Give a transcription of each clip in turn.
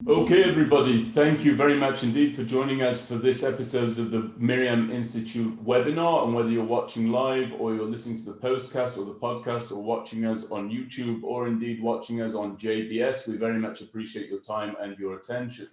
Okay, everybody, thank you very much indeed for joining us for this episode of the MirYam Institute webinar. And whether you're watching live or you're listening to the postcast or the podcast or watching us on YouTube or indeed watching us on JBS, we very much appreciate your time and your attention.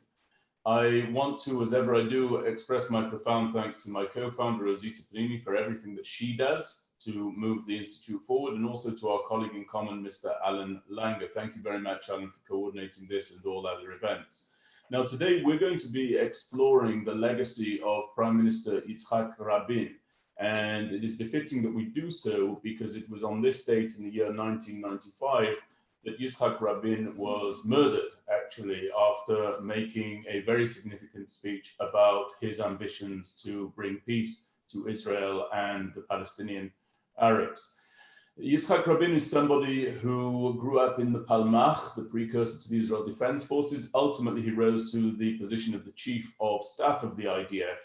I want to, as ever I do, express my profound thanks to my co-founder, Rosita Panini, for everything that she does to move the Institute forward, and also to our colleague in common, Mr. Alan Langer. Thank you very much, Alan, for coordinating this and all other events. Now, today we're going to be exploring the legacy of Prime Minister Yitzchak Rabin, and it is befitting that we do so because it was on this date in the year 1995 that Yitzchak Rabin was murdered, actually, after making a very significant speech about his ambitions to bring peace to Israel and the Palestinian Arabs. Yitzchak Rabin is somebody who grew up in the Palmach, the precursor to the Israel Defense Forces. Ultimately, he rose to the position of the chief of staff of the IDF.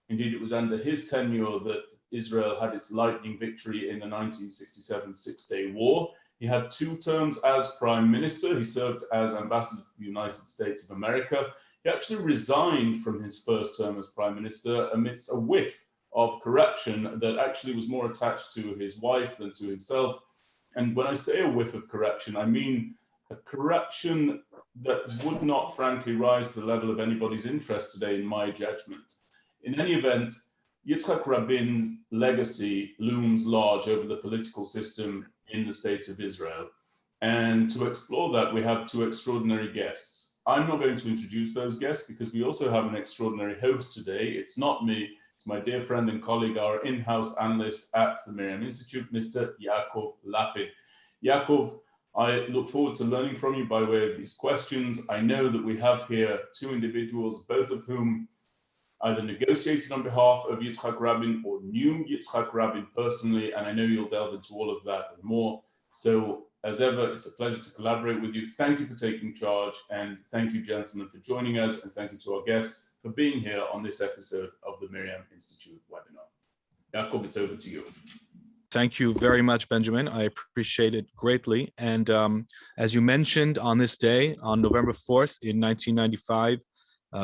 Indeed, it was under his tenure that Israel had its lightning victory in the 1967 Six-Day War. He had 2 terms as prime minister. He served as ambassador to the United States of America. He actually resigned from his first term as prime minister amidst a whiff of corruption that actually was more attached to his wife than to himself. And when I say a whiff of corruption, I mean a corruption that would not, frankly, rise to the level of anybody's interest today, in my judgment. In any event, Yitzchak Rabin's legacy looms large over the political system in the State of Israel. And to explore that, we have 2 extraordinary guests. I'm not going to introduce those guests because we also have an extraordinary host today. It's not me, it's my dear friend and colleague, our in-house analyst at the MirYam Institute, Mr. Yaakov Lapid. Yaakov, I look forward to learning from you by way of these questions. I know that we have here 2 individuals, both of whom either negotiated on behalf of Yitzchak Rabin or knew Yitzchak Rabin personally, and I know you'll delve into all of that and more. So, as ever, it's a pleasure to collaborate with you. Thank you for taking charge, and thank you, gentlemen, for joining us, and thank you to our guests for being here on this episode of the MirYam Institute webinar. Yaakov, it's over to you. Thank you very much, Benjamin. I appreciate it greatly. And as you mentioned, on this day, on November 4th in 1995,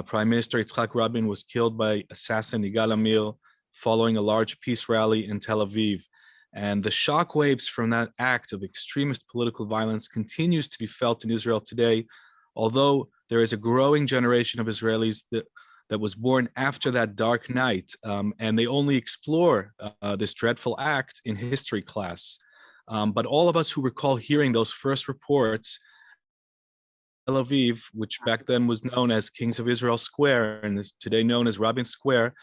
Prime Minister Yitzchak Rabin was killed by assassin Yigal Amir following a large peace rally in Tel Aviv. And the shockwaves from that act of extremist political violence continues to be felt in Israel today, although there is a growing generation of Israelis that was born after that dark night, and they only explore this dreadful act in history class. But all of us who recall hearing those first reports, Tel Aviv, which back then was known as Kings of Israel Square and is today known as Rabin Square,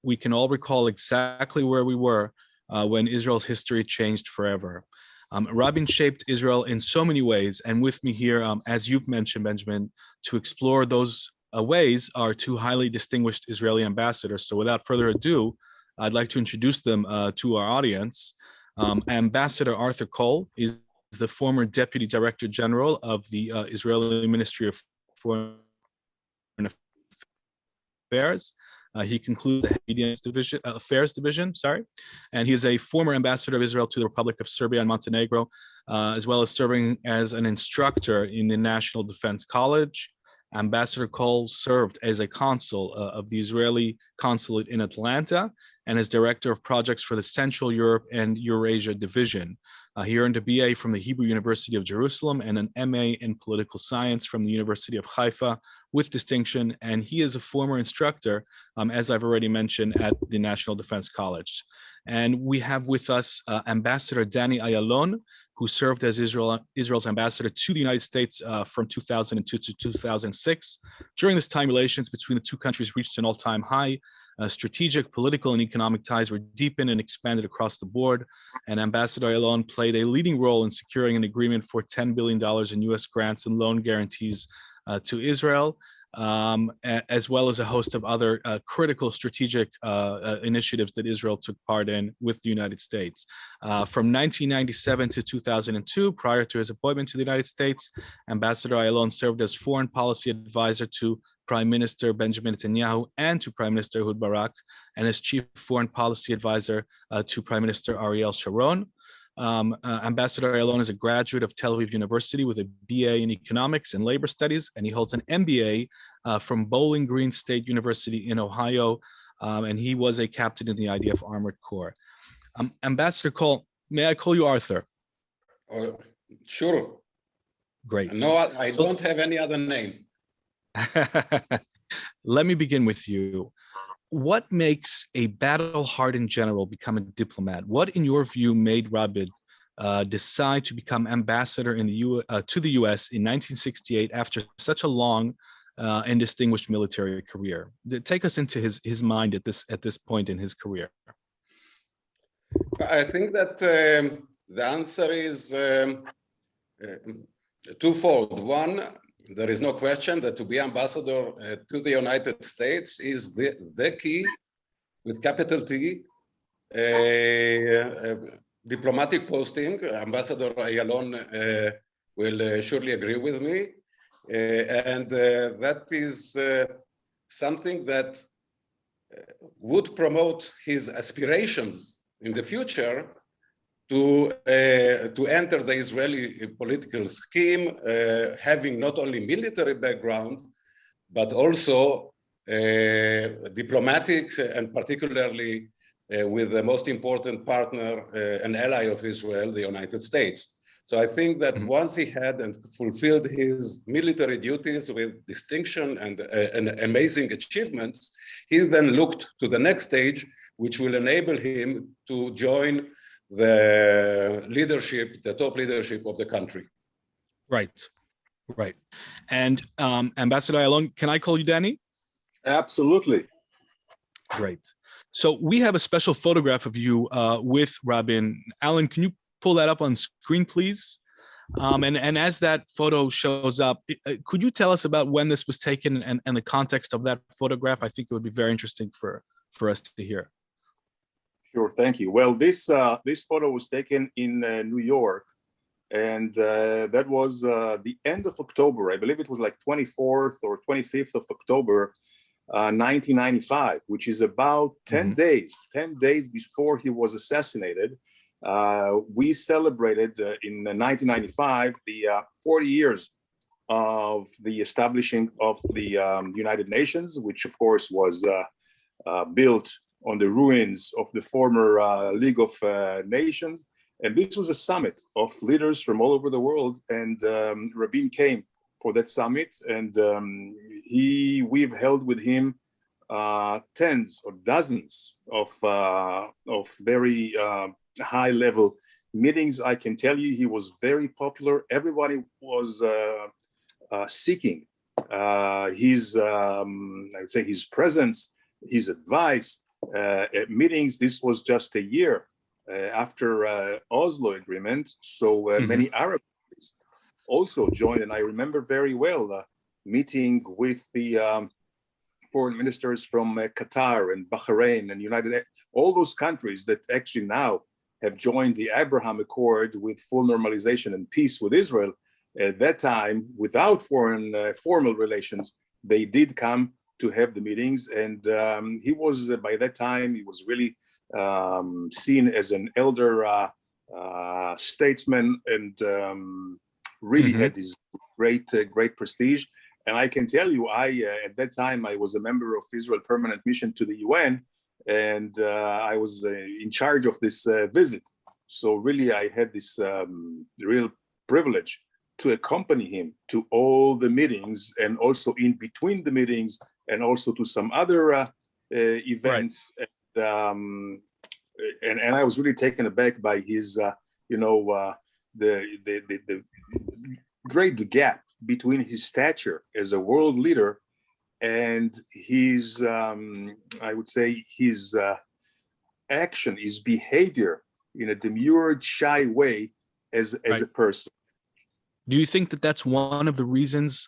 we can all recall exactly where we were when Israel's history changed forever. Rabin shaped Israel in so many ways, and with me here, as you've mentioned, Benjamin, to explore those ways are 2 highly distinguished Israeli ambassadors. So without further ado, I'd like to introduce them to our audience. Ambassador Arthur Koll is the former Deputy Director General of the Israeli Ministry of Foreign Affairs. He concludes the Media Affairs Division, and he is a former ambassador of Israel to the Republic of Serbia and Montenegro, as well as serving as an instructor in the National Defense College. Ambassador Koll served as a consul of the Israeli consulate in Atlanta and as director of projects for the Central Europe and Eurasia Division. He earned a BA from the Hebrew University of Jerusalem and an MA in political science from the University of Haifa with distinction, and he is a former instructor, as I've already mentioned, at the National Defense College. And we have with us Ambassador Danny Ayalon, who served as Israel's ambassador to the United States from 2002 to 2006. During this time, relations between the 2 countries reached an all-time high. Strategic, political, and economic ties were deepened and expanded across the board. And Ambassador Ayalon played a leading role in securing an agreement for $10 billion in U.S. grants and loan guarantees to Israel, as well as a host of other critical strategic initiatives that Israel took part in with the United States. From 1997 to 2002, prior to his appointment to the United States, Ambassador Ayalon served as foreign policy advisor to Prime Minister Benjamin Netanyahu and to Prime Minister Ehud Barak, and as chief foreign policy advisor to Prime Minister Ariel Sharon. Ambassador Ayalon is a graduate of Tel Aviv University with a BA in economics and labor studies, and he holds an MBA from Bowling Green State University in Ohio, and he was a captain in the IDF Armored Corps. Ambassador Koll, may I call you Arthur? Sure. Great. No, I don't have any other name. Let me begin with you. What makes a battle-hardened general become a diplomat? What, in your view, made Rabin decide to become ambassador to the U.S. in 1968 after such a long and distinguished military career? Take us into his mind at this point in his career. I think that the answer is twofold. One, there is no question that to be ambassador to the United States is the key, with capital T, diplomatic posting. Ambassador Ayalon will surely agree with me. And that is something that would promote his aspirations in the future to enter the Israeli political scheme, having not only military background, but also diplomatic, and particularly with the most important partner and ally of Israel, the United States. So I think that once he had and fulfilled his military duties with distinction and amazing achievements, he then looked to the next stage, which will enable him to join the leadership, the top leadership of the country. Right. And Ambassador Ayalon, can I call you Danny? Absolutely. Great. So we have a special photograph of you with Rabin. Alan, can you pull that up on screen, please? And as that photo shows up, could you tell us about when this was taken and the context of that photograph? I think it would be very interesting for us to hear. Sure, thank you. Well, this photo was taken in New York, and that was the end of October. I believe it was like 24th or 25th of October, 1995, which is about 10 days before he was assassinated. We celebrated in 1995 the 40 years of the establishing of the United Nations, which of course was built on the ruins of the former League of Nations. And this was a summit of leaders from all over the world. And Rabin came for that summit. And we've held with him tens or dozens of very high level meetings. I can tell you he was very popular. Everybody was seeking his, I would say, his presence, his advice at meetings. This was just a year after Oslo agreement. So many Arab countries also joined. And I remember very well meeting with the foreign ministers from Qatar and Bahrain and all those countries that actually now have joined the Abraham Accord with full normalization and peace with Israel. At that time, without formal relations, they did come to have the meetings. And he was, by that time, he was really seen as an elder statesman and really had this great prestige. And I can tell you, at that time, I was a member of Israel Permanent Mission to the UN, and I was in charge of this visit. So really, I had this real privilege to accompany him to all the meetings, and also in between the meetings, and also to some other events. Right. And I was really taken aback by his, the great gap between his stature as a world leader and his, I would say, his action, his behavior in a demure, shy way as a person. Do you think that that's one of the reasons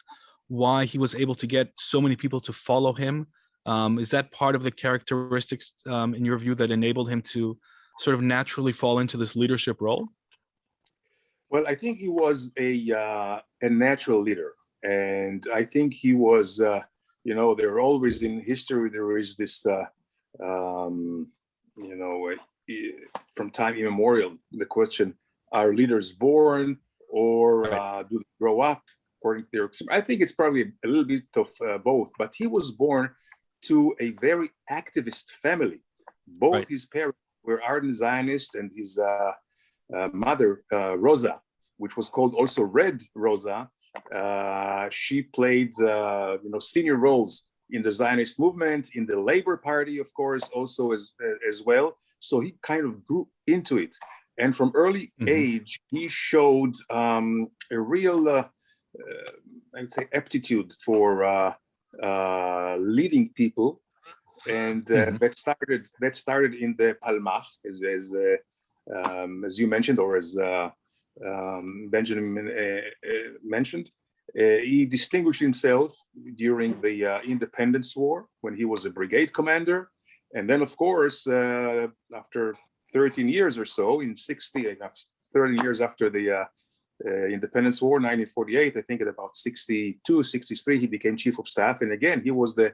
why he was able to get so many people to follow him? Is that part of the characteristics, in your view, that enabled him to sort of naturally fall into this leadership role? Well, I think he was a natural leader. And I think he was, there always in history, there is this, from time immemorial, the question, are leaders born or do they grow up according to their experience? I think it's probably a little bit of both, but he was born to a very activist family. Both his parents were ardent Zionists, and his mother, Rosa, which was called also Red Rosa, she played senior roles in the Zionist movement, in the Labor Party, of course, also as well. So he kind of grew into it. And from early age, he showed a real, I would say, aptitude for leading people. And that started in the Palmach, as you mentioned, or as Benjamin mentioned. He distinguished himself during the Independence War when he was a brigade commander. And then, of course, after 13 years or so, 30 years after the Independence War, 1948, I think at about 62, 63, he became chief of staff. And again, he was the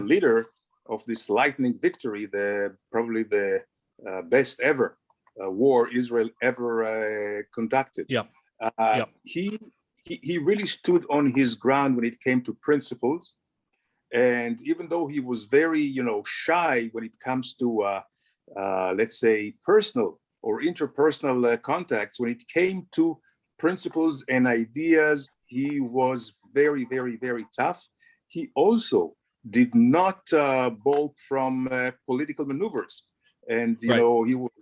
leader of this lightning victory, probably the best ever war Israel ever conducted. He really stood on his ground when it came to principles. And even though he was very, shy when it comes to, let's say, personal or interpersonal contacts, when it came to principles and ideas, he was very, very, very tough. He also did not bolt from political maneuvers. And,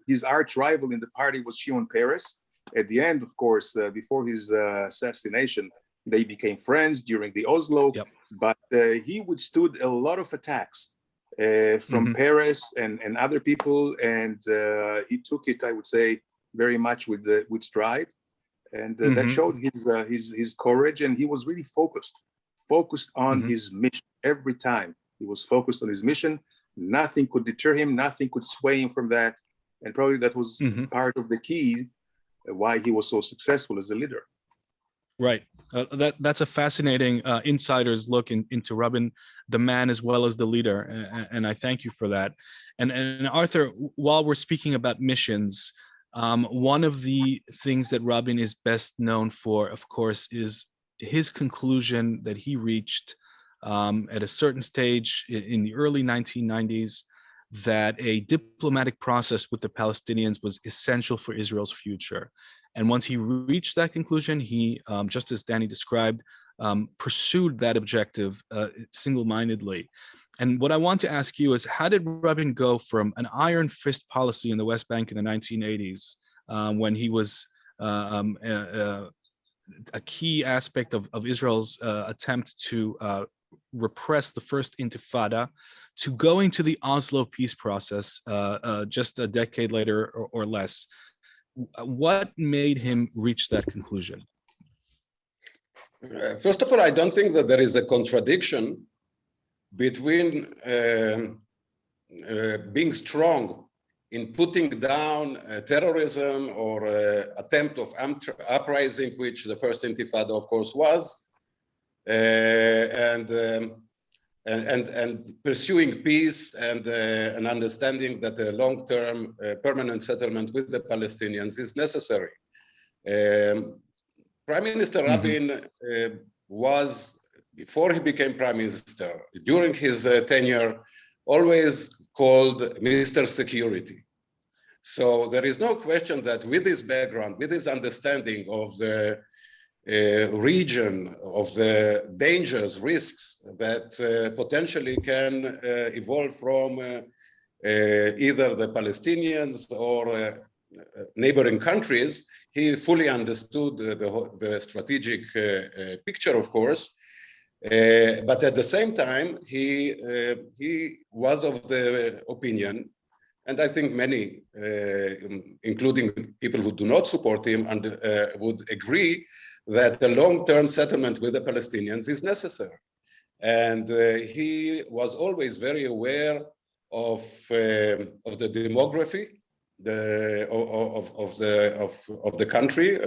his arch rival in the party was Shimon Peres. At the end, of course, before his assassination, they became friends during the Oslo, but he withstood a lot of attacks from Peres and other people, and he took it, I would say, very much with stride, and that showed his courage, and he was really focused on his mission every time. He was focused on his mission. Nothing could deter him. Nothing could sway him from that, and probably that was part of the key why he was so successful as a leader. Right. That's a fascinating insider's look into Rabin, the man as well as the leader, and I thank you for that. And Arthur, while we're speaking about missions, one of the things that Rabin is best known for, of course, is his conclusion that he reached at a certain stage in the early 1990s that a diplomatic process with the Palestinians was essential for Israel's future. And once he reached that conclusion, he, just as Danny described, pursued that objective single-mindedly. And what I want to ask you is, how did Rabin go from an iron fist policy in the West Bank in the 1980s, when he was a key aspect of Israel's attempt to repress the first Intifada, to going to the Oslo peace process just a decade later or less? What made him reach that conclusion? First of all, I don't think that there is a contradiction between being strong in putting down terrorism or attempt of uprising, which the first Intifada, of course, was, and pursuing peace and an understanding that a long-term permanent settlement with the Palestinians is necessary. Prime Minister Rabin was, before he became Prime Minister, during his tenure, always called Mr. Security. So there is no question that with his background, with his understanding of the region, of the dangers, risks that potentially can evolve from either the Palestinians or neighboring countries, he fully understood the strategic picture, of course. But at the same time, he was of the opinion, and I think many, including people who do not support him, would agree that the long-term settlement with the Palestinians is necessary. And he was always very aware of the demography of the country,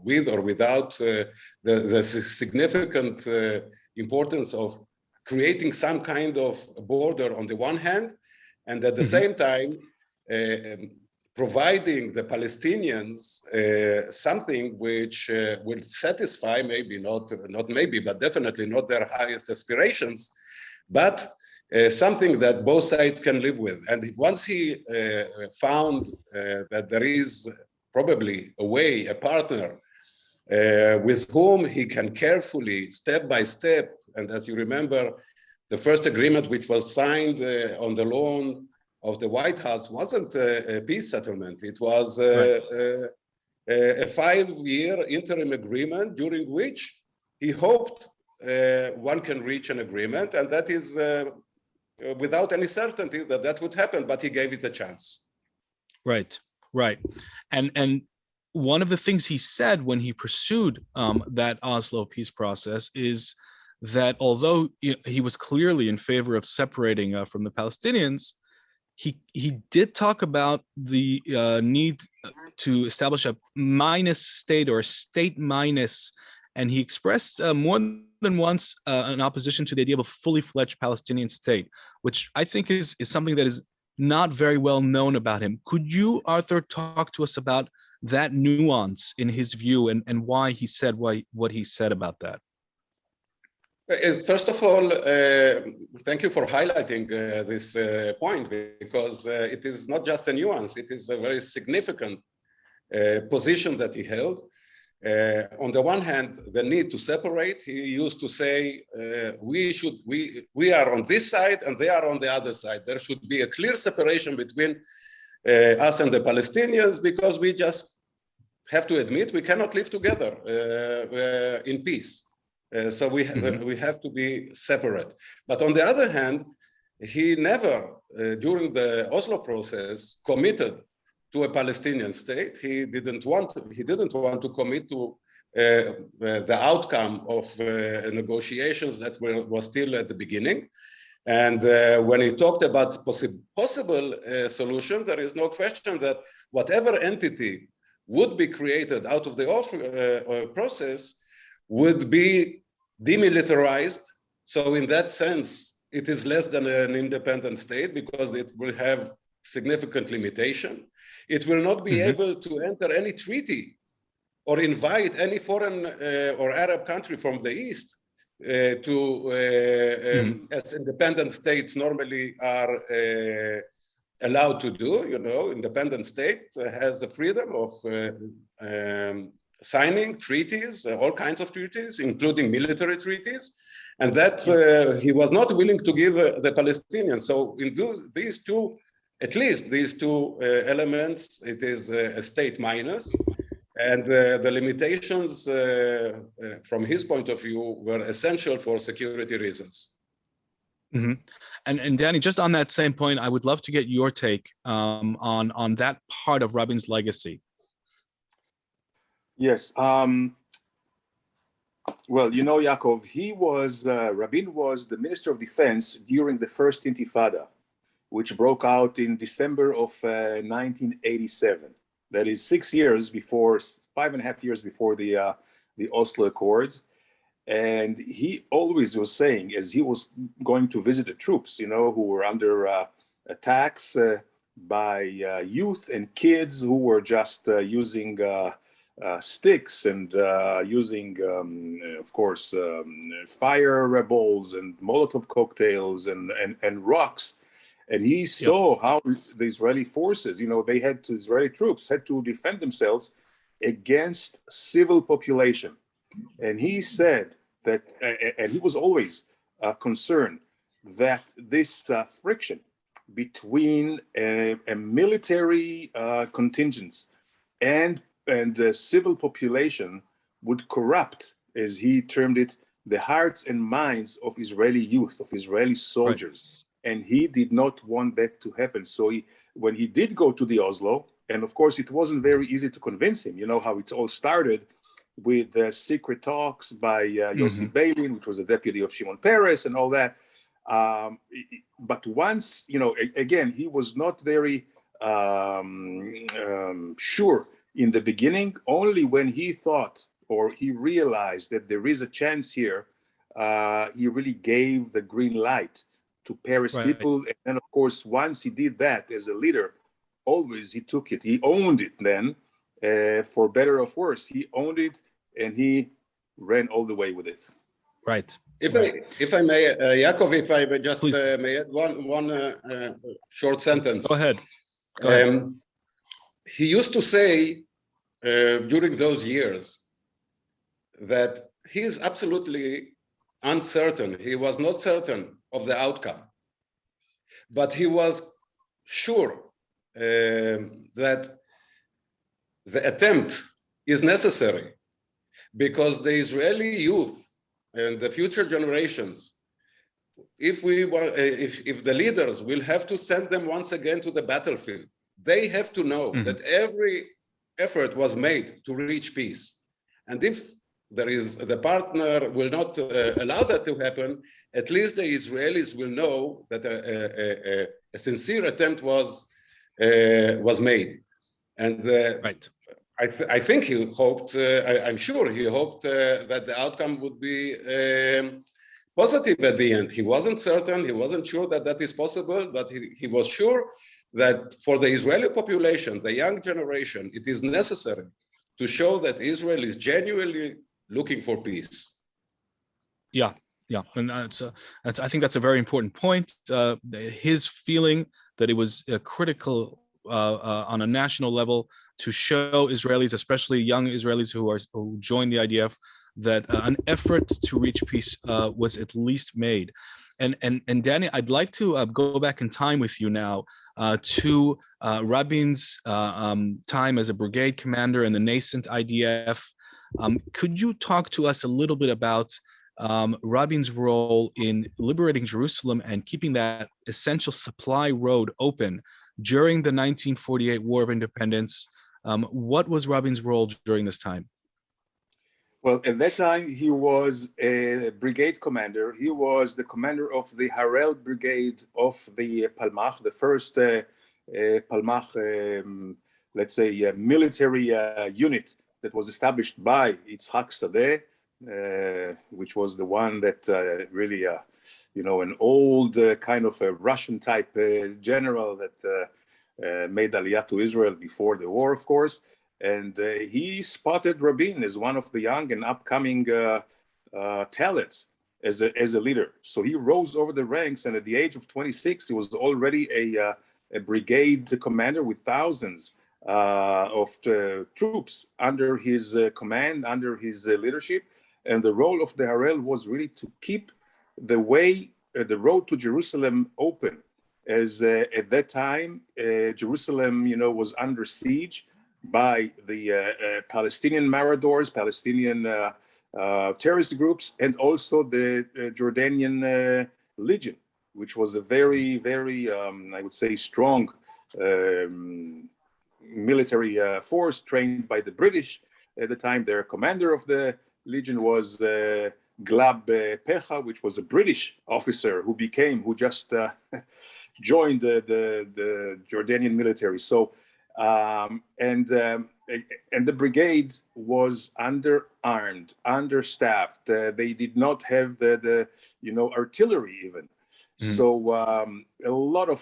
with or without the significant importance of creating some kind of border on the one hand, and at the same time providing the Palestinians something which will satisfy, maybe not maybe, but definitely not their highest aspirations, but something that both sides can live with. And once he found that there is probably a way, a partner with whom he can carefully, step by step, and as you remember, the first agreement which was signed on the lawn of the White House wasn't a peace settlement. It was a 5-year interim agreement during which he hoped one can reach an agreement, and that is without any certainty that that would happen, but he gave it a chance. Right, right. And one of the things he said when he pursued that Oslo peace process is that although he was clearly in favor of separating from the Palestinians, he did talk about the need to establish a minus state or a state minus, and he expressed more than once an opposition to the idea of a fully fledged Palestinian state, which I think is something that is not very well known about him. Could you, Arthur, talk to us about that nuance in his view and why he said what he said about that? First of all, thank you for highlighting this point, because it is not just a nuance, it is a very significant position that he held. On the one hand, the need to separate. He used to say, we are on this side and they are on the other side. There should be a clear separation between us and the Palestinians, because we just have to admit we cannot live together in peace. So we have to be separate. But on the other hand, he never, during the Oslo process, committed to a Palestinian state. He didn't want to commit to the outcome of negotiations that was still at the beginning. And when he talked about possible solutions, there is no question that whatever entity would be created out of the Oslo process would be demilitarized. So in that sense, it is less than an independent state because it will have significant limitation. It will not be able to enter any treaty or invite any foreign or Arab country from the East as independent states normally are allowed to do. You know, independent state has the freedom of signing treaties, all kinds of treaties, including military treaties, and that he was not willing to give the Palestinians. So in these two, at least these two elements, it is a state minus, and the limitations from his point of view were essential for security reasons. And Danny, just on that same point, I would love to get your take on that part of Rabin's legacy. Yes. Well, you know, Yaakov, Rabin was the Minister of Defense during the first Intifada, which broke out in December of 1987. That is 5.5 years before the Oslo Accords. And he always was saying, as he was going to visit the troops, you know, who were under attacks by youth and kids who were just using sticks and using, of course, fire balls and Molotov cocktails and rocks. And he saw how the Israeli forces, you know, Israeli troops had to defend themselves against civil population. And he said that, and he was always concerned that this friction between a military contingents and the civil population would corrupt, as he termed it, the hearts and minds of Israeli youth, of Israeli soldiers. Right. And he did not want that to happen. So when he did go to the Oslo, and of course it wasn't very easy to convince him, you know how it all started with secret talks by Yossi Beilin, which was a deputy of Shimon Peres and all that. But once, you know, again, he was not very sure in the beginning. Only when he thought or he realized that there is a chance here, he really gave the green light to Paris people. And then, of course, once he did that as a leader always he took it. He owned it then, for better or worse. He owned it and he ran all the way with it. Right. If I may, Yaakov, if I may just may add one short sentence. Go ahead. Go ahead. He used to say during those years that he is absolutely uncertain. He was not certain of the outcome, but he was sure that the attempt is necessary because the Israeli youth and the future generations, if the leaders will have to send them once again to the battlefield, they have to know that every effort was made to reach peace. And if the partner will not allow that to happen, at least the Israelis will know that a sincere attempt was made. And right. I think he hoped, I'm sure he hoped that the outcome would be positive at the end. He wasn't certain, he wasn't sure that that is possible, but he was sure that for the Israeli population, the young generation, it is necessary to show that Israel is genuinely looking for peace. Yeah, and I think that's a very important point. His feeling that it was critical on a national level to show Israelis, especially young Israelis who joined the IDF, that an effort to reach peace was at least made. And Danny, I'd like to go back in time with you now to Rabin's time as a brigade commander in the nascent IDF. Could you talk to us a little bit about Rabin's role in liberating Jerusalem and keeping that essential supply road open during the 1948 War of Independence? What was Rabin's role during this time? Well, at that time, he was a brigade commander. He was the commander of the Harel Brigade of the Palmach, the first Palmach, let's say, military unit that was established by Yitzchak Rabin, which was the one that really, an old kind of a Russian type general that made Aliyah to Israel before the war, of course. And he spotted Rabin as one of the young and upcoming talents as a leader. So he rose over the ranks, and at the age of 26, he was already a brigade commander with thousands of troops under his command, under his leadership. And the role of the Harel was really to keep the road to Jerusalem open, as at that time, Jerusalem, was under siege by the Palestinian marauders, Palestinian terrorist groups, and also the Jordanian Legion, which was a very, very, I would say, strong military force trained by the British at the time. Their commander of the Legion was Glab Pecha, which was a British officer who just joined the Jordanian military. So, and the brigade was underarmed, understaffed. They did not have the artillery even. So a lot of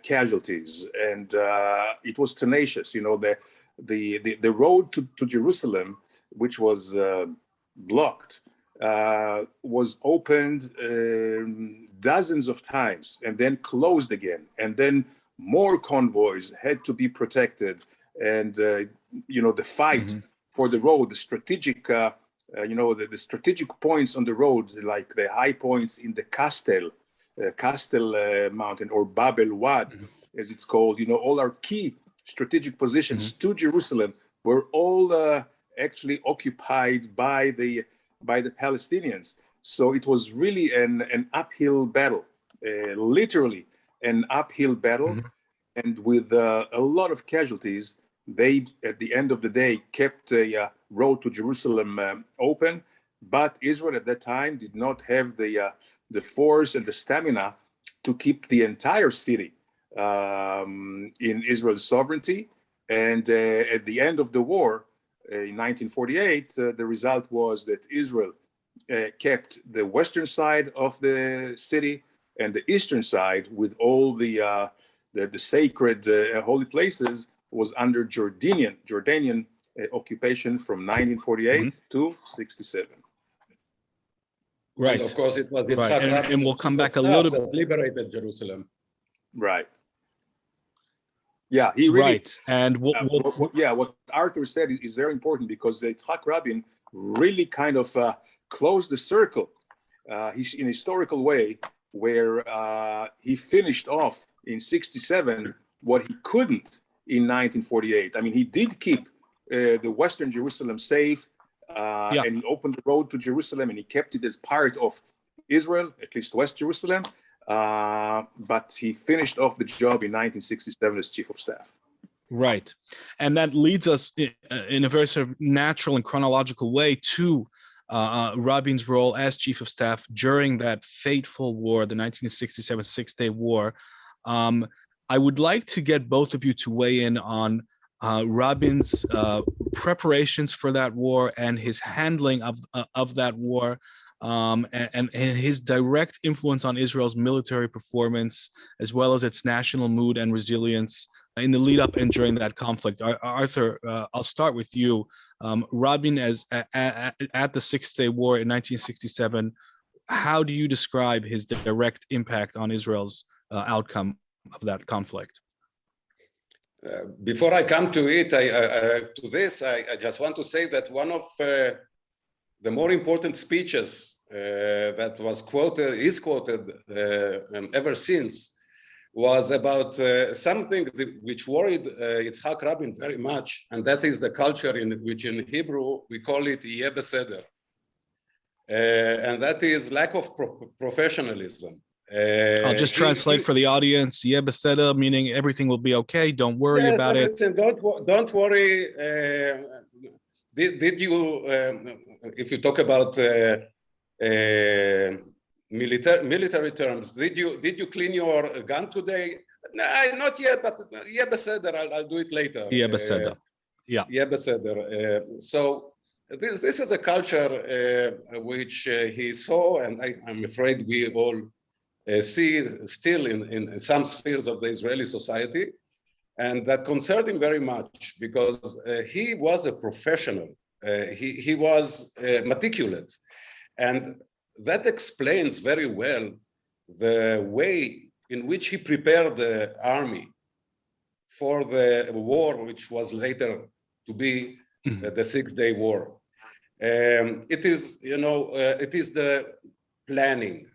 casualties, and it was tenacious. The road to Jerusalem, which was blocked, was opened dozens of times and then closed again, and then more convoys had to be protected, and the fight for the road, the strategic the strategic points on the road, like the high points in the Kastel mountain, or Bab el Wad, as it's called, all our key strategic positions to Jerusalem were all actually occupied by the Palestinians. So it was really an uphill battle, literally an uphill battle, and with a lot of casualties. They, at the end of the day, kept a road to Jerusalem open, but Israel at that time did not have the force and the stamina to keep the entire city in Israel's sovereignty. And at the end of the war, in 1948, the result was that Israel kept the western side of the city and the eastern side with all the the sacred holy places was under Jordanian occupation from 1948 to 67. Right. And of course, it was Right. Yitzchak Rabin And we'll come back a that little. liberated Jerusalem. Right. Yeah, he really. Right. And what Arthur said is very important, because Yitzchak Rabin really kind of closed the circle in a historical way, where he finished off in 67 what he couldn't in 1948. I mean, he did keep the Western Jerusalem safe, and he opened the road to Jerusalem, and he kept it as part of Israel, at least West Jerusalem. But he finished off the job in 1967 as chief of staff. Right. And that leads us in a very sort of natural and chronological way to Rabin's role as chief of staff during that fateful war, the 1967 Six-Day War. I would like to get both of you to weigh in on Rabin's preparations for that war and his handling of that war, and his direct influence on Israel's military performance, as well as its national mood and resilience in the lead up and during that conflict. Arthur, I'll start with you. Rabin, at the Six-Day War in 1967, how do you describe his direct impact on Israel's outcome of that conflict? Before I come to it, I just want to say that one of the more important speeches that is quoted ever since, was about something which worried Yitzchak Rabin very much, and that is the culture in which in Hebrew we call it Yeh Beseder. And that is lack of professionalism. I'll just translate for the audience. Yeh Beseder, meaning everything will be okay, don't worry about it. Don't worry. Did you, if you talk about military terms, did you clean your gun today? No, not yet, but Yeh Beseder, I'll do it later. Yeh Beseder. Yeah. Yeh Beseder. So this is a culture which he saw, and I'm afraid we all see still in some spheres of the Israeli society, and that concerned him very much, because he was a professional. He was meticulous, and that explains very well the way in which he prepared the army for the war, which was later to be the Six-Day War. It is, it is the planning,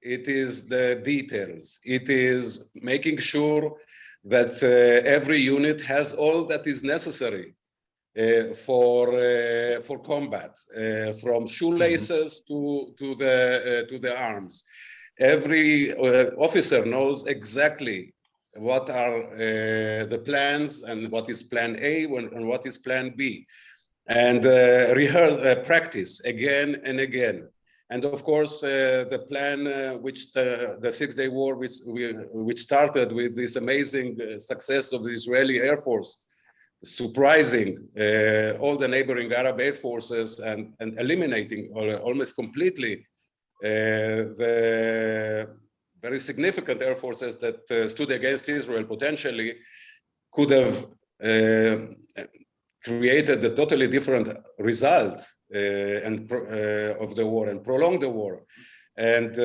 it is the details, it is making sure that every unit has all that is necessary for combat, from shoelaces to the arms. Every officer knows exactly what are the plans, and what is plan A and what is plan B, and practice again and again. And of course, the plan which the Six-Day War, which started with this amazing success of the Israeli Air Force, surprising all the neighboring Arab air forces and eliminating almost completely the very significant air forces that stood against Israel, potentially could have created a totally different result of the war and prolonged the war. And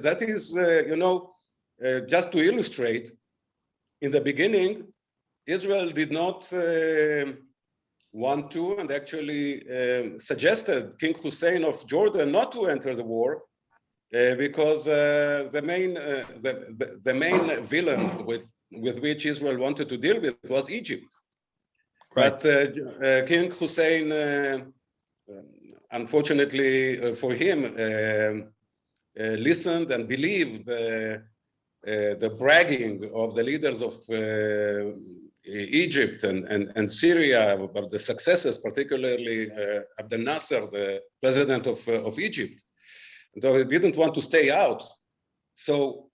that is, just to illustrate, in the beginning, Israel did not want to, and actually suggested King Hussein of Jordan not to enter the war, because the main villain with which Israel wanted to deal with was Egypt. Right. But King Hussein, unfortunately for him, listened and believed the bragging of the leaders of Egypt and Syria about the successes, particularly Abdel Nasser, the president of Egypt. Though he didn't want to stay out. So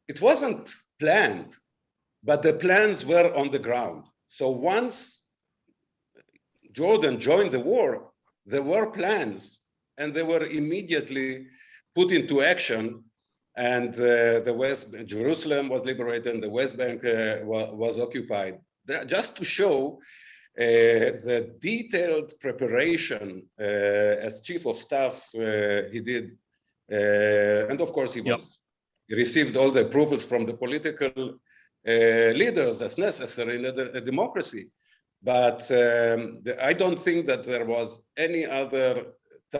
it wasn't planned, but the plans were on the ground. So once Jordan joined the war, there were plans, and they were immediately put into action and the West Jerusalem was liberated, and the West Bank was occupied. Just to show the detailed preparation as chief of staff he did, and of course he received all the approvals from the political leaders as necessary in a democracy. But I don't think that there was any other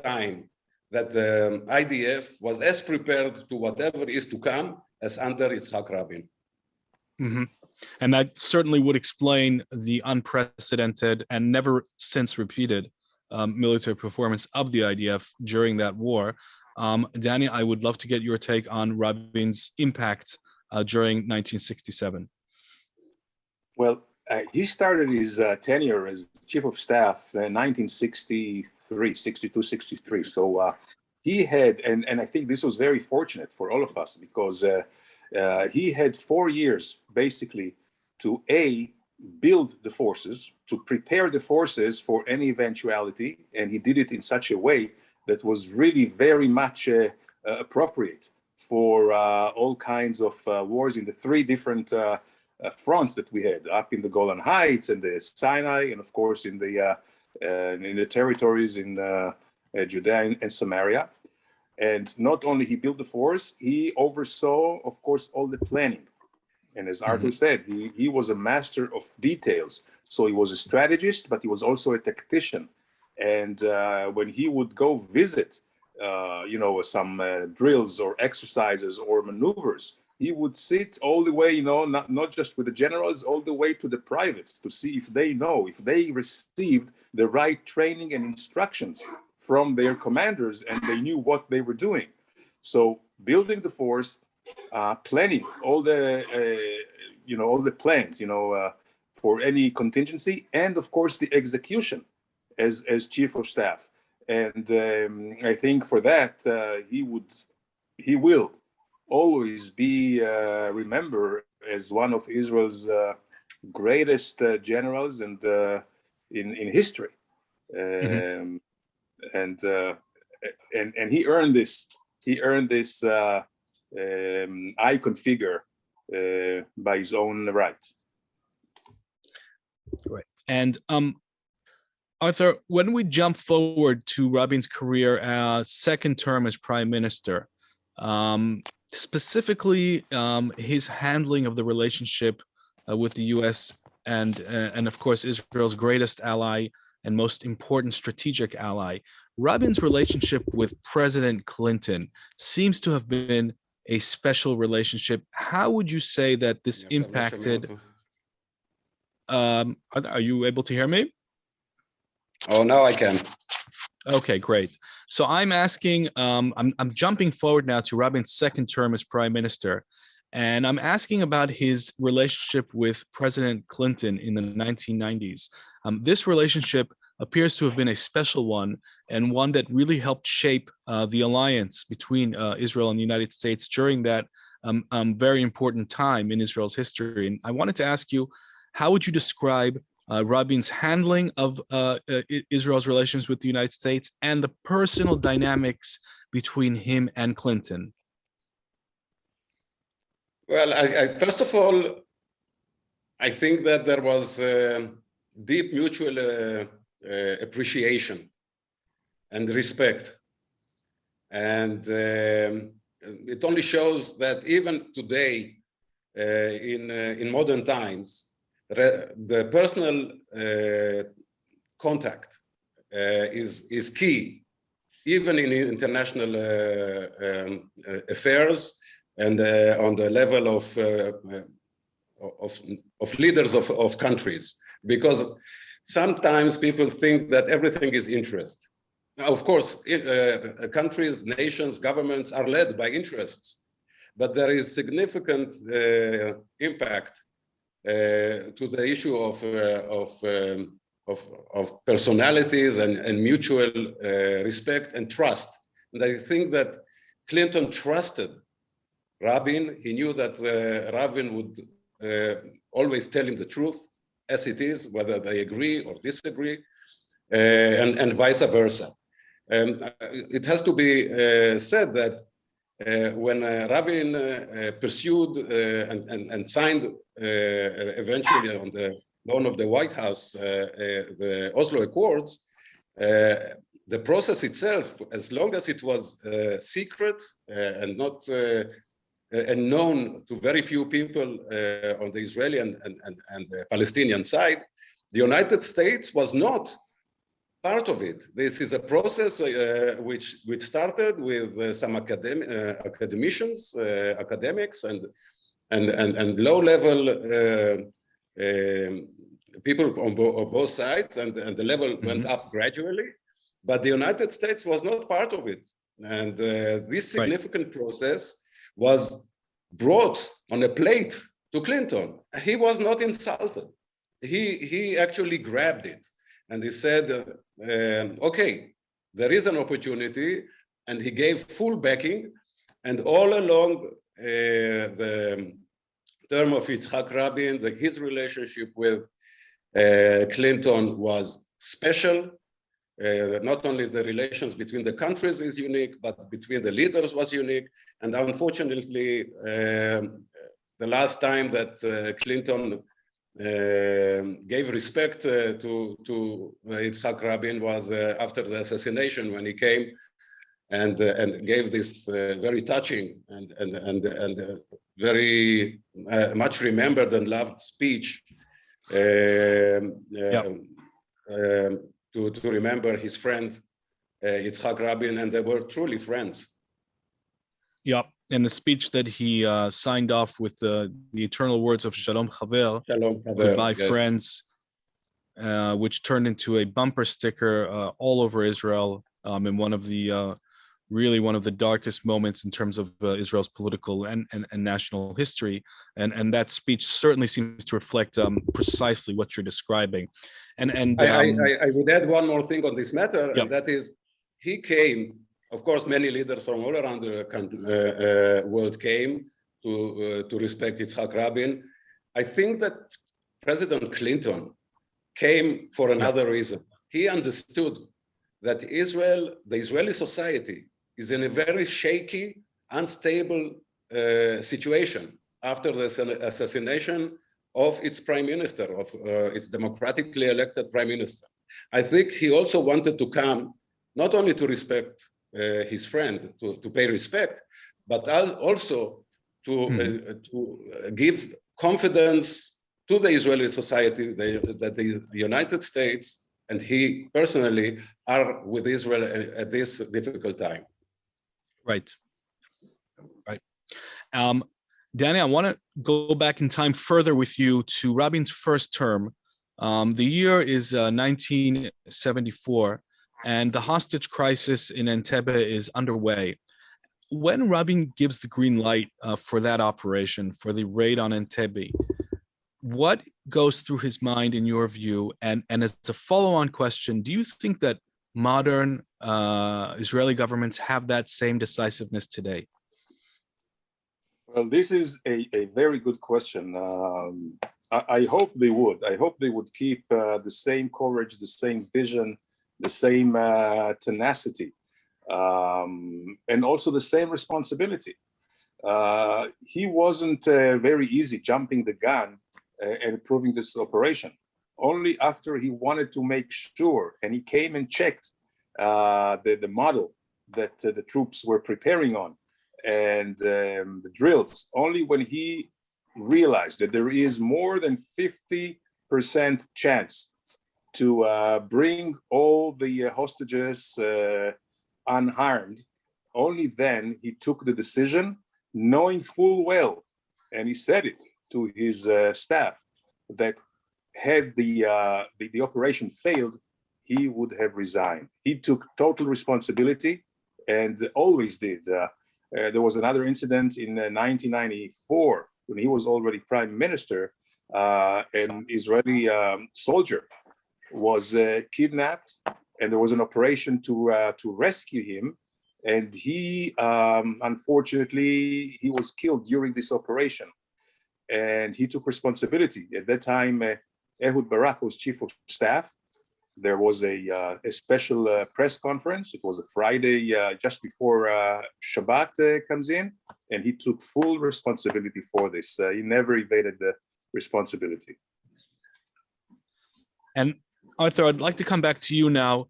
time that the IDF was as prepared to whatever is to come as under Yitzchak Rabin. Mm-hmm. And that certainly would explain the unprecedented and never since repeated military performance of the IDF during that war. Danny, I would love to get your take on Rabin's impact during 1967. Well, he started his tenure as chief of staff in 1963, 62, 63. So he had, and I think this was very fortunate for all of us, because he had 4 years basically to build the forces, to prepare the forces for any eventuality, and he did it in such a way that was really very much appropriate for all kinds of wars in the three different fronts that we had, up in the Golan Heights and the Sinai, and of course in the territories in Judea and Samaria. And not only he built the force, he oversaw, of course, all the planning. And as Arthur said, he was a master of details. So he was a strategist, but he was also a tactician. And when he would go visit, some drills or exercises or maneuvers, he would sit all the way, not just with the generals, all the way to the privates to see if they know, if they received the right training and instructions from their commanders and they knew what they were doing. So building the force, planning all the, all the plans, for any contingency, and of course the execution as chief of staff. And I think for that, he will always be remembered as one of Israel's greatest generals and in history. And he earned this. He earned this icon figure by his own right. Right. And Arthur, when we jump forward to Rabin's career, second term as prime minister, specifically his handling of the relationship with the U.S. and of course Israel's greatest ally and most important strategic ally, Rabin's relationship with President Clinton seems to have been a special relationship. How would you say that this impacted? Are you able to hear me? Oh, now I can. Okay, great. So I'm asking, I'm jumping forward now to Rabin's second term as prime minister, and I'm asking about his relationship with President Clinton in the 1990s. This relationship appears to have been a special one, and one that really helped shape the alliance between Israel and the United States during that very important time in Israel's history. And I wanted to ask you, how would you describe Rabin's handling of Israel's relations with the United States and the personal dynamics between him and Clinton? Well, first of all, I think that there was deep mutual appreciation and respect. And it only shows that even today, in modern times, the personal contact is key, even in international affairs and on the level of leaders of countries, because sometimes people think that everything is interest. Now, of course, countries, nations, governments are led by interests, but there is significant impact to the issue of personalities and mutual respect and trust. And I think that Clinton trusted Rabin. He knew that Rabin would always tell him the truth as it is, whether they agree or disagree, and vice versa. It has to be said that when Rabin pursued and signed eventually on the lawn of the White House the Oslo Accords, the process itself, as long as it was secret and not and known to very few people on the Israeli and the Palestinian side, the United States was not part of it. This is a process which started with some academicians, academics, and low-level people on both sides, and the level went up gradually. But the United States was not part of it, and this significant process was brought on a plate to Clinton. He was not insulted. He actually grabbed it, and he said, okay, there is an opportunity, and he gave full backing. And all along the term of Yitzchak Rabin, his relationship with Clinton was special. Not only the relations between the countries is unique, but between the leaders was unique. And unfortunately, the last time that Clinton gave respect to Yitzchak Rabin was after the assassination, when he came and gave this very touching and very much remembered and loved speech to remember his friend Yitzchak Rabin, and they were truly friends. Yeah, and the speech that he signed off with the eternal words of Shalom Chaver, goodbye friends, which turned into a bumper sticker all over Israel, in one of the really one of the darkest moments in terms of Israel's political and national history. And that speech certainly seems to reflect precisely what you're describing. And I would add one more thing on this matter, and that is, he came, of course, many leaders from all around the world came to respect Yitzchak Rabin. I think that President Clinton came for another reason. He understood that Israel, the Israeli society, is in a very shaky, unstable situation after the assassination of its prime minister, of its democratically elected prime minister. I think he also wanted to come not only to respect his friend, to pay respect, but also to give confidence to the Israeli society that the United States and he personally are with Israel at this difficult time. Right. Danny, I want to go back in time further with you to Rabin's first term. The year is 1974, and the hostage crisis in Entebbe is underway. When Rabin gives the green light for that operation, for the raid on Entebbe, what goes through his mind in your view? And as a follow-on question, do you think that modern Israeli governments have that same decisiveness today? Well, this is a very good question. I hope they would. I hope they would keep the same courage, the same vision, the same tenacity, and also the same responsibility. He wasn't very easy jumping the gun and approving this operation. Only after he wanted to make sure, and he came and checked the model that the troops were preparing on, and the drills, only when he realized that there is more than 50% chance to bring all the hostages unharmed, only then he took the decision, knowing full well, and he said it to his staff, that had the operation failed, he would have resigned. He took total responsibility and always did. There was another incident in 1994 when he was already prime minister. An Israeli soldier was kidnapped, and there was an operation to rescue him. And he, unfortunately, he was killed during this operation. And he took responsibility. At that time, Ehud Barak was chief of staff. there was a special press conference. It was a Friday just before Shabbat comes in, and he took full responsibility for this. He never evaded the responsibility. And Arthur, I'd like to come back to you now.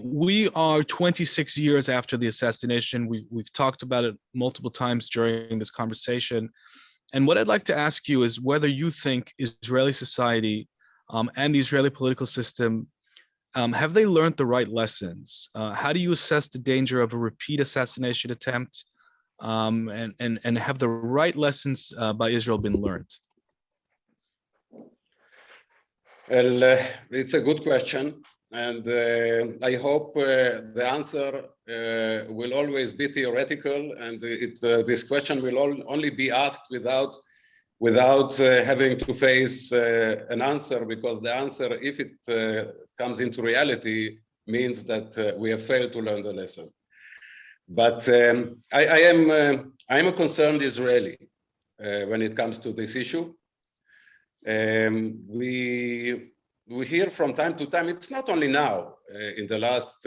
We are 26 years after the assassination. We've talked about it multiple times during this conversation. And what I'd like to ask you is whether you think Israeli society and the Israeli political system, have they learned the right lessons? How do you assess the danger of a repeat assassination attempt? And have the right lessons by Israel been learned? Well, it's a good question. And I hope the answer will always be theoretical, and this question will only be asked without having to face an answer, because the answer, if it comes into reality, means that we have failed to learn the lesson. But I am a concerned Israeli when it comes to this issue. We hear from time to time, it's not only now in the last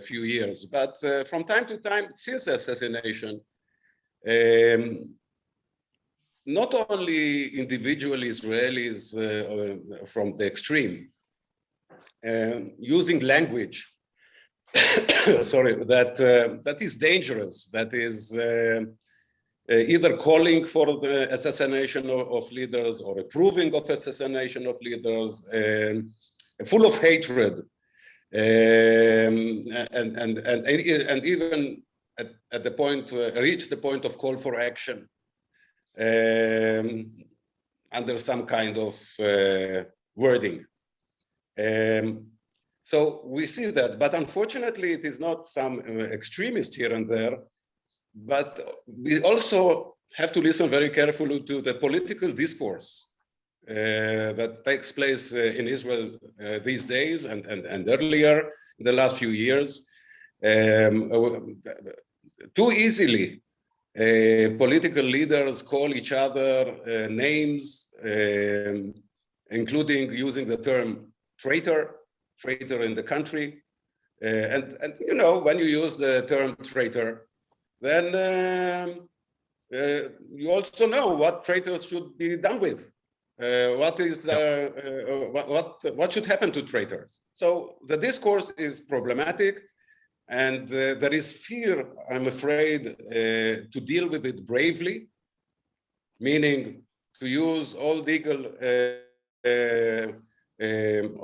few years, but from time to time since the assassination, not only individual Israelis from the extreme, using language, sorry, that is dangerous, that is either calling for the assassination of leaders or approving of assassination of leaders, full of hatred, and even at the point, reach the point of call for action under some kind of wording. So we see that, but unfortunately it is not some extremist here and there. But we also have to listen very carefully to the political discourse that takes place in Israel these days and earlier in the last few years. Too easily, political leaders call each other names, including using the term traitor in the country. And you know, when you use the term traitor, then you also know what traitors should be done with. What should happen to traitors? So the discourse is problematic, and there is fear, I'm afraid, to deal with it bravely, meaning to use all legal,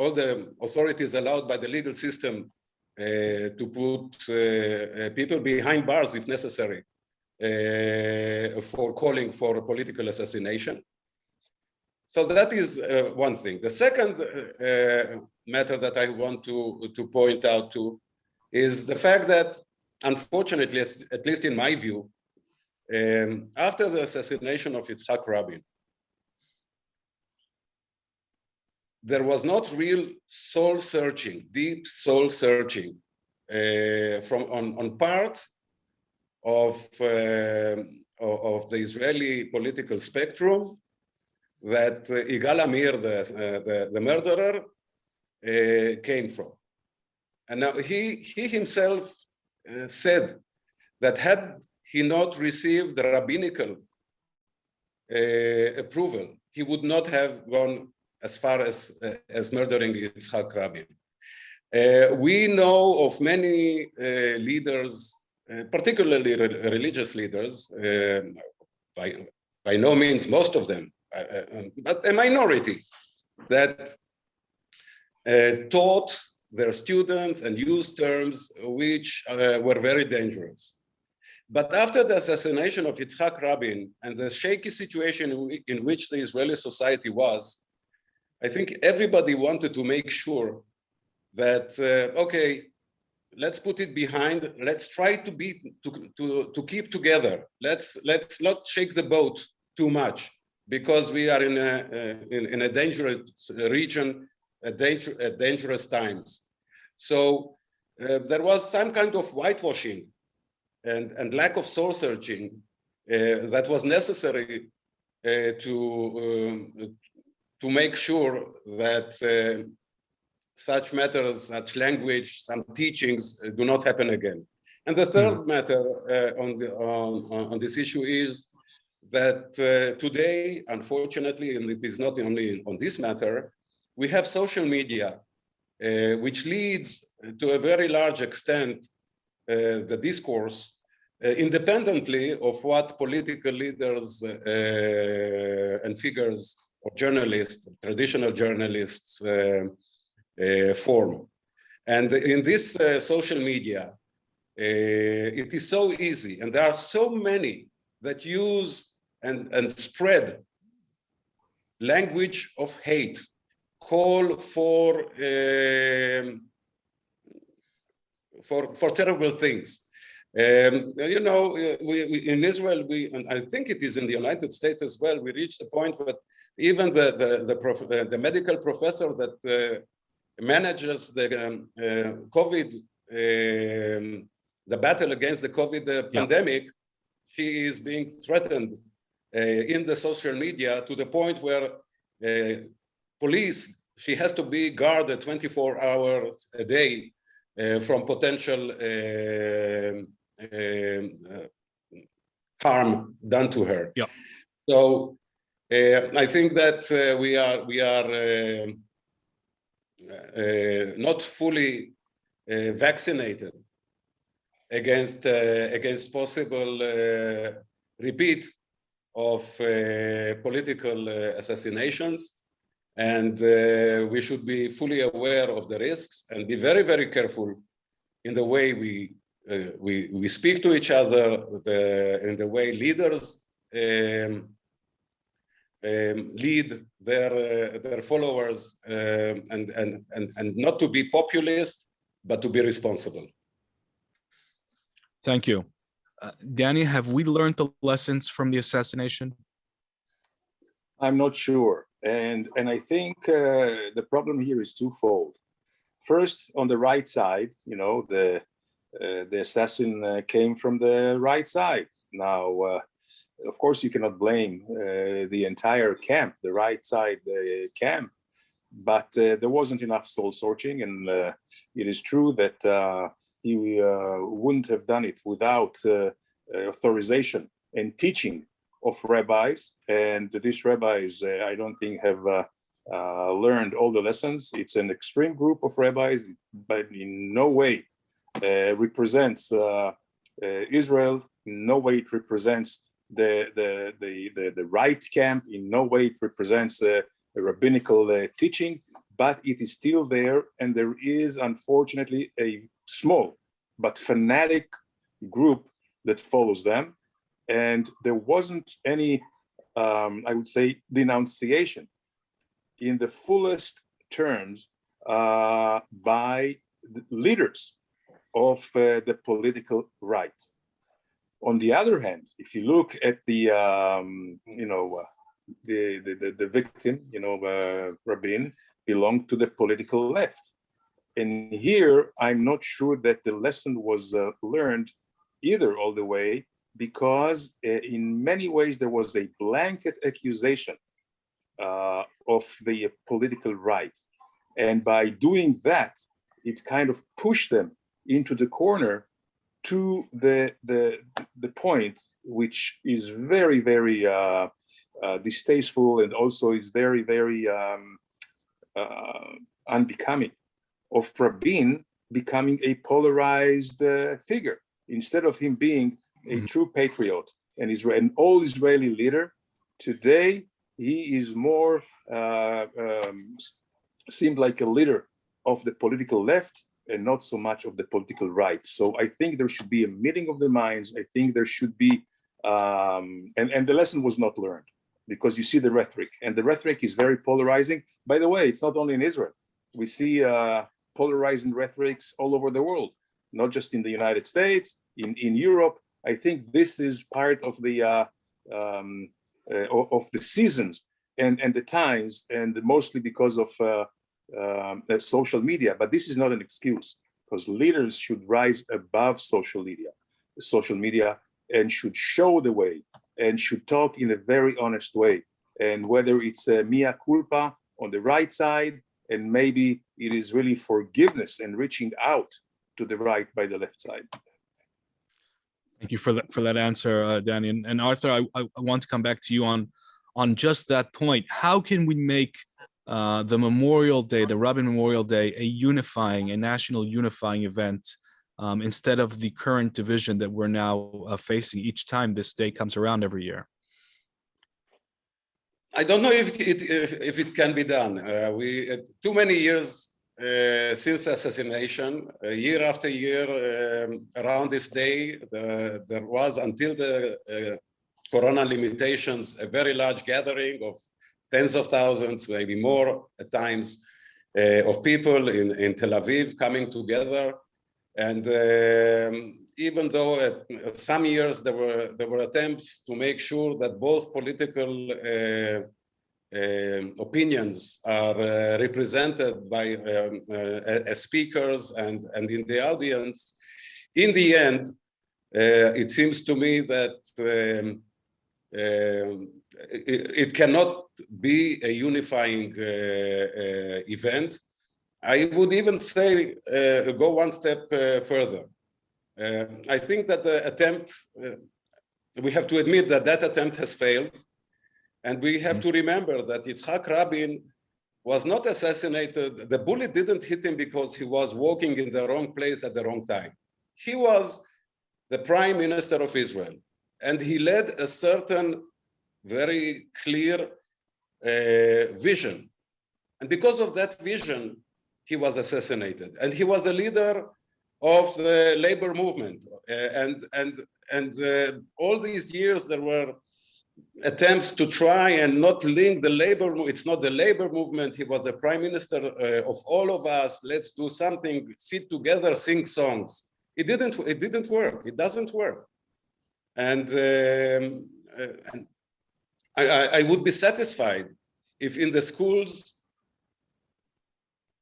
all the authorities allowed by the legal system to put people behind bars if necessary for calling for a political assassination. So that is one thing. The second matter that I want to point out to is the fact that, unfortunately, at least in my view, after the assassination of Yitzchak Rabin, there was not real soul searching, deep soul searching on part of the Israeli political spectrum that Yigal Amir, the murderer, came from. And now he himself said that had he not received the rabbinical approval, he would not have gone as far as murdering Yitzchak Rabin. We know of many leaders, particularly religious leaders, by no means most of them, but a minority, that taught their students and used terms which were very dangerous. But after the assassination of Yitzchak Rabin and the shaky situation in which the Israeli society was, I think everybody wanted to make sure that, okay, let's put it behind, let's try to keep together. Let's not shake the boat too much, because we are in a dangerous region, at dangerous times. So there was some kind of whitewashing and lack of soul searching that was necessary to make sure that such matters, such language, some teachings do not happen again. And the third matter on this issue is that today, unfortunately, and it is not only on this matter, we have social media, which leads to a very large extent the discourse independently of what political leaders and figures or journalists, traditional journalists form. And in this social media, it is so easy, and there are so many that use and spread language of hate, call for terrible things. You know, we in Israel, and I think it is in the United States as well, we reached a point where even the medical professor that manages the COVID, the battle against the COVID pandemic, she is being threatened in the social media to the point where police, she has to be guarded 24 hours a day from potential harm done to her. Yeah. So I think that we are not fully vaccinated against possible repeat of political assassinations, and we should be fully aware of the risks and be very, very careful in the way we speak to each other, in the way leaders lead their followers, and not to be populist, but to be responsible. Thank you. Danny, have we learned the lessons from the assassination? I'm not sure. And I think the problem here is twofold. First, on the right side, you know, the assassin came from the right side. Now, of course, you cannot blame the entire camp, the right side camp, but there wasn't enough soul searching, and it is true that he wouldn't have done it without authorization and teaching of rabbis, and these rabbis, I don't think have learned all the lessons. It's an extreme group of rabbis, but in no way represents Israel. In no way it represents the right camp. In no way it represents a rabbinical teaching, but it is still there, and there is unfortunately a small but fanatic group that follows them. And there wasn't any, I would say, denunciation in the fullest terms by the leaders of the political right. On the other hand, if you look at the victim, Rabin belonged to the political left. And here, I'm not sure that the lesson was learned either all the way, because in many ways there was a blanket accusation of the political right. And by doing that, it kind of pushed them into the corner to the point, which is very, very distasteful, and also is very, very unbecoming, of Rabin becoming a polarized figure, instead of him being a true patriot and an all Israeli leader. Today, he is more seemed like a leader of the political left and not so much of the political right. So I think there should be a meeting of the minds. I think there should be, and the lesson was not learned, because you see the rhetoric, and the rhetoric is very polarizing. By the way, it's not only in Israel. We see polarizing rhetorics all over the world, not just in the United States, in Europe. I think this is part of the seasons and the times, and mostly because of social media. But this is not an excuse, because leaders should rise above social media, and should show the way, and should talk in a very honest way. And whether it's mea culpa on the right side, and maybe it is really forgiveness and reaching out to the right by the left side. Thank you for that answer, Danny. And Arthur, I want to come back to you on just that point. How can we make the Memorial Day, the Rabin Memorial Day, a national unifying event instead of the current division that we're now facing each time this day comes around every year? I don't know if it can be done. Too many years since assassination, year after year, around this day, there was, until the Corona limitations, a very large gathering of tens of thousands, maybe more at times, of people in Tel Aviv coming together. And even though some years there were attempts to make sure that both political opinions are represented by as speakers and in the audience, in the end, it seems to me that it cannot be a unifying event. I would even say go one step further. I think that the attempt, we have to admit that that attempt has failed. And we have to remember that Yitzchak Rabin was not assassinated. The bullet didn't hit him because he was walking in the wrong place at the wrong time. He was the Prime Minister of Israel. And he led a certain very clear vision. And because of that vision, he was assassinated. And he was a leader of the labor movement. All these years there were attempts to try and not link the labor. It's not the labor movement. He was the prime minister of all of us. Let's do something, sit together, sing songs. It didn't work. It doesn't work. And I would be satisfied if in the schools,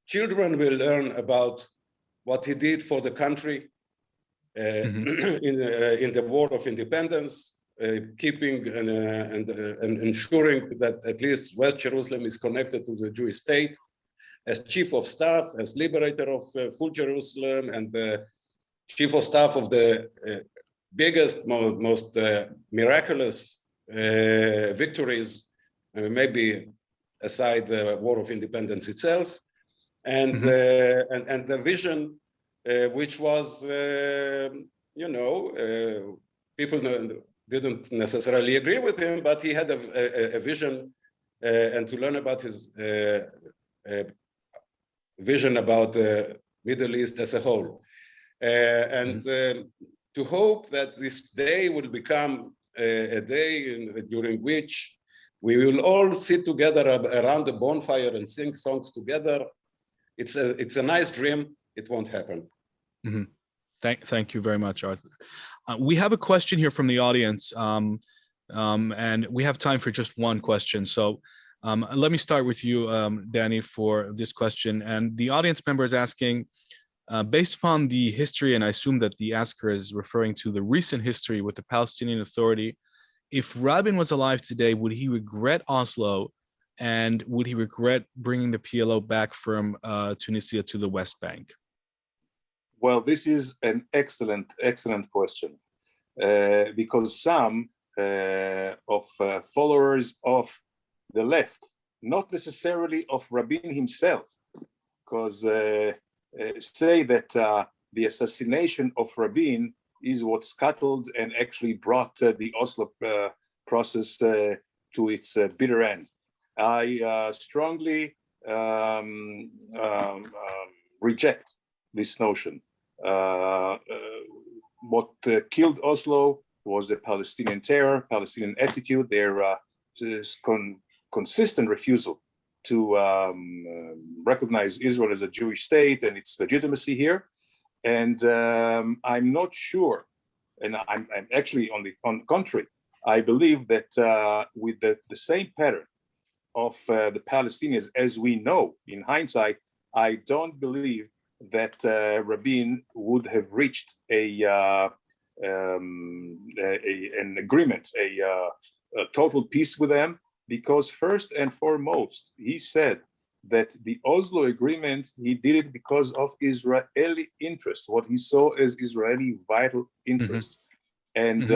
children will learn about what he did for the country in the War of Independence, keeping and ensuring that at least West Jerusalem is connected to the Jewish state, as chief of staff, as liberator of full Jerusalem, and chief of staff of the biggest, most miraculous victories, maybe aside the War of Independence itself, and the vision, which was, people didn't necessarily agree with him, but he had a vision, and to learn about his vision about the Middle East as a whole. To hope that this day will become a day during which we will all sit together around the bonfire and sing songs together. It's a nice dream. It won't happen. Mm-hmm. Thank you very much, Arthur. We have a question here from the audience, and we have time for just one question. So let me start with you, Danny, for this question. And the audience member is asking, based upon the history, and I assume that the asker is referring to the recent history with the Palestinian Authority, if Rabin was alive today, would he regret Oslo, and would he regret bringing the PLO back from Tunisia to the West Bank? Well, this is an excellent question, because some followers of the left, not necessarily of Rabin himself, because say that the assassination of Rabin is what scuttled and actually brought the Oslo process to its bitter end. I strongly reject this notion. What killed Oslo was the Palestinian terror, Palestinian attitude, their consistent refusal to recognize Israel as a Jewish state and its legitimacy here. And I'm not sure, and I'm actually on the contrary, I believe that with the same pattern of the Palestinians, as we know in hindsight, I don't believe that Rabin would have reached an agreement, a total peace with them, because first and foremost, he said that the Oslo Agreement, he did it because of Israeli interests, what he saw as Israeli vital interests. And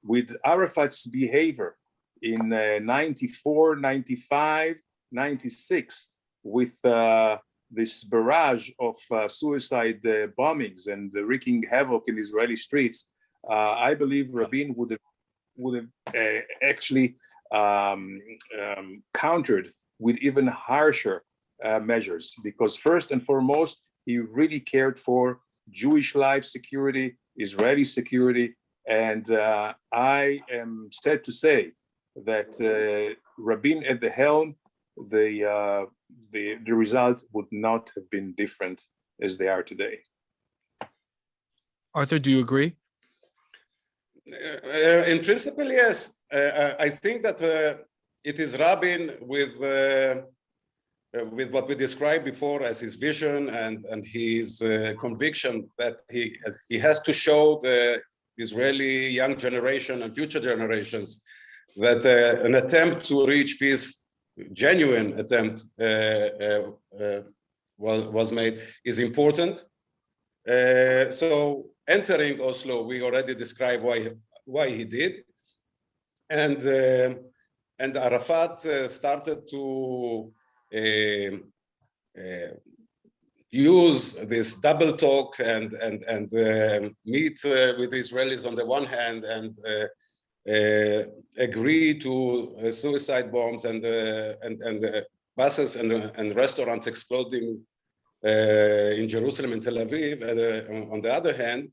with Arafat's behavior in 94, 95, 96, with this barrage of suicide bombings and wreaking havoc in Israeli streets, I believe Rabin would have actually countered with even harsher measures, because first and foremost, he really cared for Jewish life security, Israeli security, and I am sad to say that Rabin at the helm, the result would not have been different as they are today. Arthur, do you agree? In principle, yes. I think that it is Rabin with what we described before as his vision and his conviction that he has to show the Israeli young generation and future generations that an attempt to reach peace, genuine attempt, was made, is important. So entering Oslo, we already described why he did, and Arafat started to use this double talk and meet with Israelis on the one hand and agree to suicide bombs and buses and restaurants exploding in Jerusalem and Tel Aviv. On the other hand,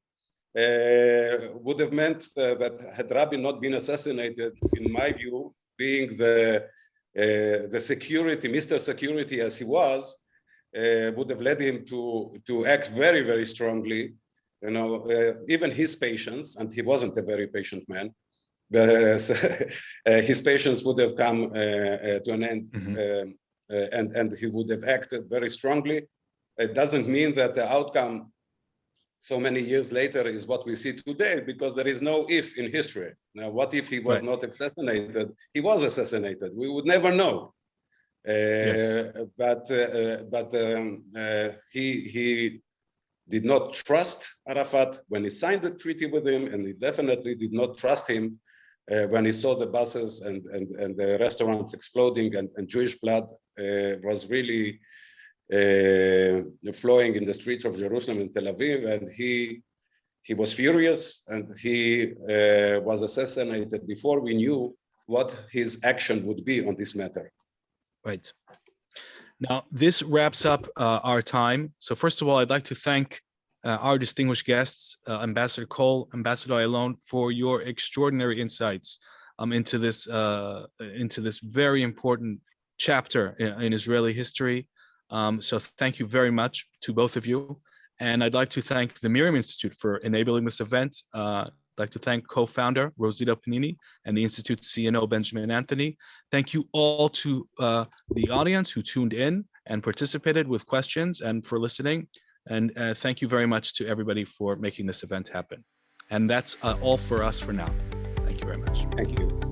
would have meant that had Rabin not been assassinated, in my view, being the security, Mr. Security as he was, would have led him to act very, very strongly. You know, even his patience, and he wasn't a very patient man, his patience would have come to an end, and he would have acted very strongly. It doesn't mean that the outcome so many years later is what we see today, because there is no if in history. Now, what if he was not assassinated? He was assassinated. We would never know. But he did not trust Arafat when he signed the treaty with him, and he definitely did not trust him when he saw the buses and the restaurants exploding and Jewish blood was really flowing in the streets of Jerusalem and Tel Aviv, and he was furious, and he was assassinated before we knew what his action would be on this matter. Right. Now, this wraps up our time. So first of all, I'd like to thank our distinguished guests, Ambassador Koll, Ambassador Ayalon, for your extraordinary insights into this very important chapter in Israeli history. So thank you very much to both of you. And I'd like to thank the MirYam Institute for enabling this event. I'd like to thank co-founder Rosita Panini and the Institute's CNO Benjamin Anthony. Thank you all to the audience who tuned in and participated with questions and for listening. And thank you very much to everybody for making this event happen. And that's all for us for now. Thank you very much. Thank you.